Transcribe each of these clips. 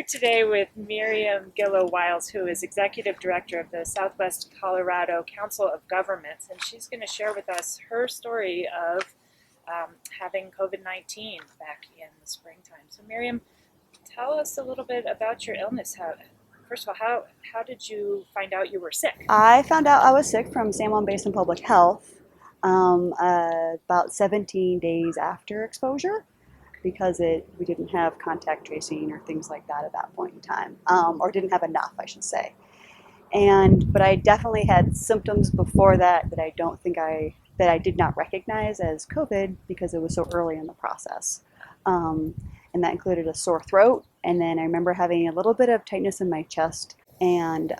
here today with Miriam Gillow-Wiles, who is Executive Director of the Southwest Colorado Council of Governments, and she's going to share with us her story of having COVID-19 back in the springtime. So Miriam, tell us a little bit about your illness. First of all, how did you find out you were sick? I found out I was sick from San Juan Basin Public Health about 17 days after exposure because we didn't have contact tracing or things like that at that point in time, or didn't have enough, I should say. But I definitely had symptoms before that that I did not recognize as COVID because it was so early in the process. And that included a sore throat, and then I remember having a little bit of tightness in my chest and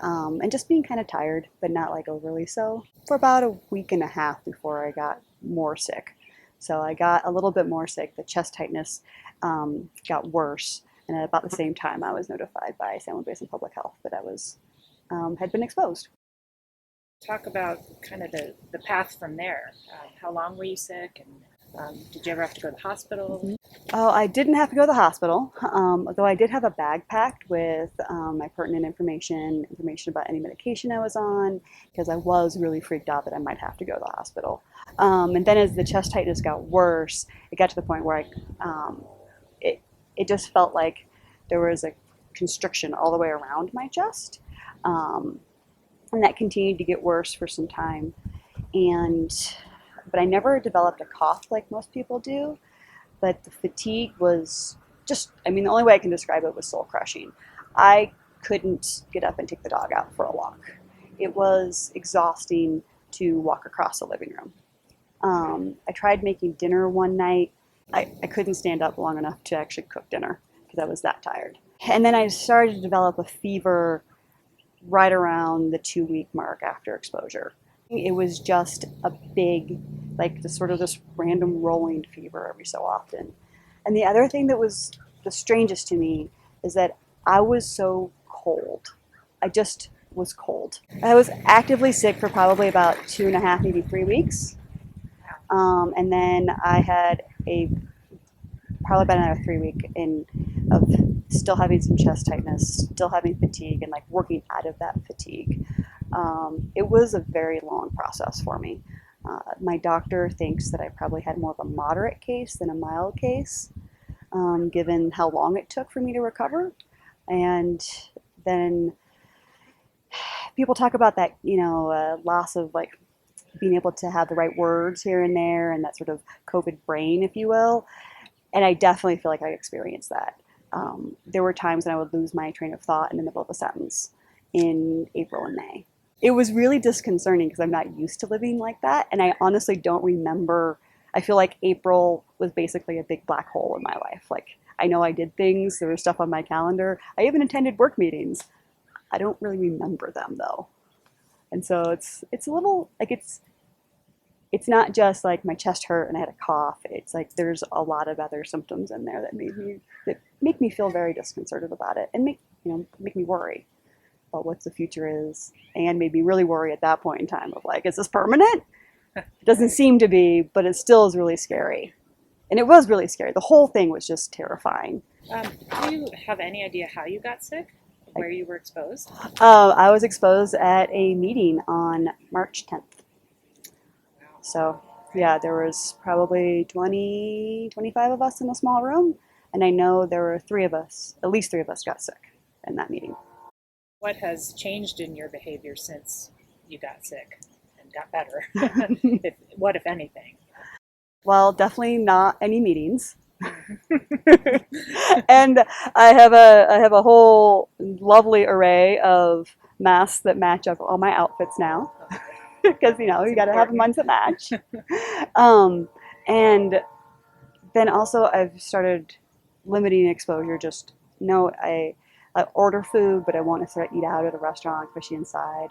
just being kind of tired, but not like overly so, for about a week and a half before I got more sick. So I got a little bit more sick. The chest tightness got worse, and at about the same time, I was notified by San Juan Basin Public Health that I was had been exposed. Talk about kind of the path from there. How long were you sick, and did you ever have to go to the hospital? Oh, I didn't have to go to the hospital, although I did have a bag packed with my pertinent information about any medication I was on, because I was really freaked out that I might have to go to the hospital. And then as the chest tightness got worse, it got to the point where it just felt like there was a constriction all the way around my chest. And that continued to get worse for some time. But I never developed a cough like most people do. But the fatigue was the only way I can describe it was soul crushing. I couldn't get up and take the dog out for a walk. It was exhausting to walk across the living room. I tried making dinner one night. I couldn't stand up long enough to actually cook dinner because I was that tired. And then I started to develop a fever right around the 2-week mark after exposure. It was just a big, this random rolling fever every so often. And the other thing that was the strangest to me is that I was so cold. I just was cold. I was actively sick for probably about 2.5, maybe 3 weeks. And then I had probably about another 3 week of still having some chest tightness, still having fatigue, and like working out of that fatigue. It was a very long process for me. My doctor thinks that I probably had more of a moderate case than a mild case, given how long it took for me to recover. And then people talk about that, loss of like being able to have the right words here and there, and that sort of COVID brain, if you will. And I definitely feel like I experienced that. There were times when I would lose my train of thought in the middle of a sentence in April and May. It was really disconcerting because I'm not used to living like that. And I honestly don't remember. I feel like April was basically a big black hole in my life. Like, I know I did things. There was stuff on my calendar. I even attended work meetings. I don't really remember them though. And so it's a little like it's not just like my chest hurt and I had a cough. It's like there's a lot of other symptoms in there that make me feel very disconcerted about it and make me worry about what the future is, and made me really worry at that point in time of like, is this permanent? It doesn't seem to be, but it still is really scary. And it was really scary. The whole thing was just terrifying. Do you have any idea how you got sick? Where you were exposed? I was exposed at a meeting on March 10th. So yeah, there was probably 20, 25 of us in a small room. And I know there were at least three of us got sick in that meeting. What has changed in your behavior since you got sick and got better? What, if anything? Well, definitely not any meetings. And I have a whole lovely array of masks that match up all my outfits now. Because you got to have ones that match. And then also I've started limiting exposure. I order food, but I won't necessarily eat out at a restaurant, especially inside.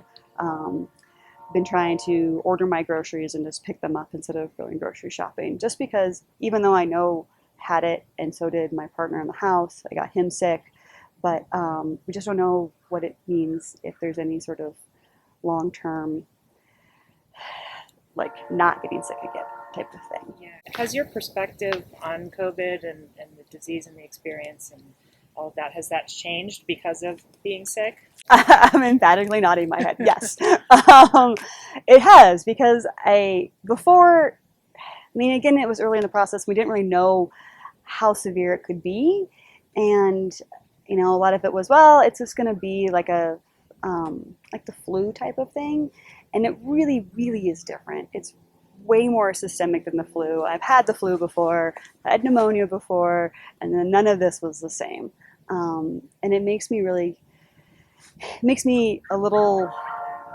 Been trying to order my groceries and just pick them up instead of going grocery shopping. Just because even though I know had it, and so did my partner in the house, I got him sick, but we just don't know what it means if there's any sort of long-term like not getting sick again type of thing. Yeah. Has your perspective on COVID and the disease and the experience and all of that. Has that changed because of being sick? I'm emphatically nodding my head. Yes, it has, because again, it was early in the process. We didn't really know how severe it could be, and a lot of it was, well, it's just going to be like like the flu type of thing, and it really, really is different. It's way more systemic than the flu. I've had the flu before, I had pneumonia before, and then none of this was the same. And it makes me a little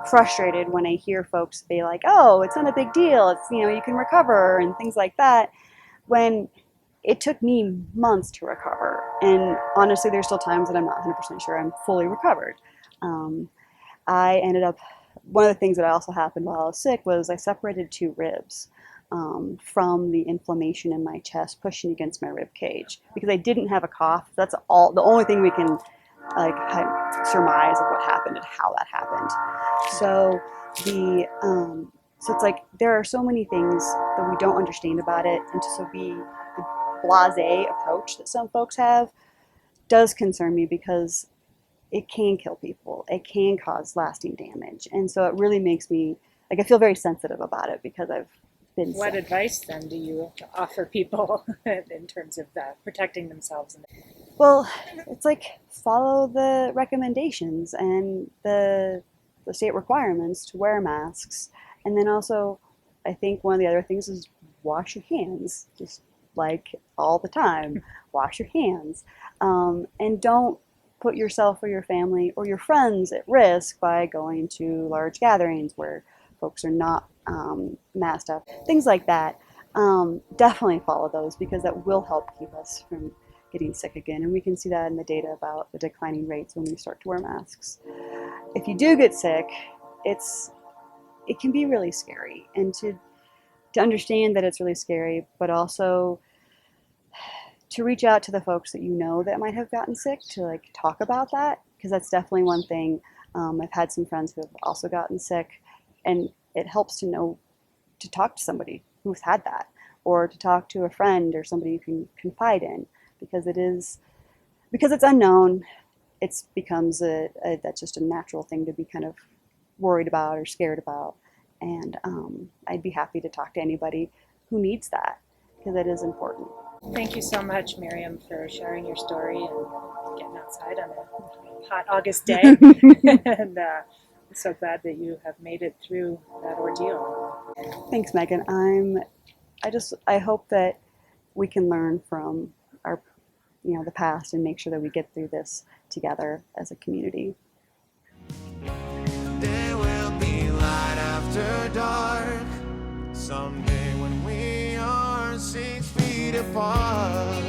frustrated when I hear folks be like, "Oh, it's not a big deal. It's you can recover," and things like that. When it took me months to recover, and honestly, there's still times that I'm not 100% sure I'm fully recovered. I ended up, one of the things that also happened while I was sick was I separated 2 ribs from the inflammation in my chest pushing against my rib cage, because I didn't have a cough. That's the only thing we can surmise of what happened and how that happened. So so it's like there are so many things that we don't understand about it, and the blasé approach that some folks have does concern me, because it can kill people. It can cause lasting damage, and so it really makes me I feel very sensitive about it because I've been What sick. advice then do you offer people in terms of protecting themselves? Well, it's like follow the recommendations and the state requirements to wear masks. And then also, I think one of the other things is wash your hands, just like all the time. Wash your hands. And don't put yourself or your family or your friends at risk by going to large gatherings where folks are not masked up. Things like that. Definitely follow those, because that will help keep us from getting sick again, and we can see that in the data about the declining rates when we start to wear masks. If you do get sick, it can be really scary, and to understand that it's really scary, but also to reach out to the folks that that might have gotten sick, to talk about that, because that's definitely one thing. I've had some friends who have also gotten sick, and it helps to talk to somebody who's had that, or to talk to a friend or somebody you can confide in, because it's unknown. It becomes that's just a natural thing to be kind of worried about or scared about, and I'd be happy to talk to anybody who needs that, because it is important. Thank you so much, Miriam, for sharing your story and getting outside on a hot August day. And I'm so glad that you have made it through that ordeal. Thanks, Megan. I hope that we can learn from our the past and make sure that we get through this together as a community. There will be light after dark someday when we are 6 feet apart.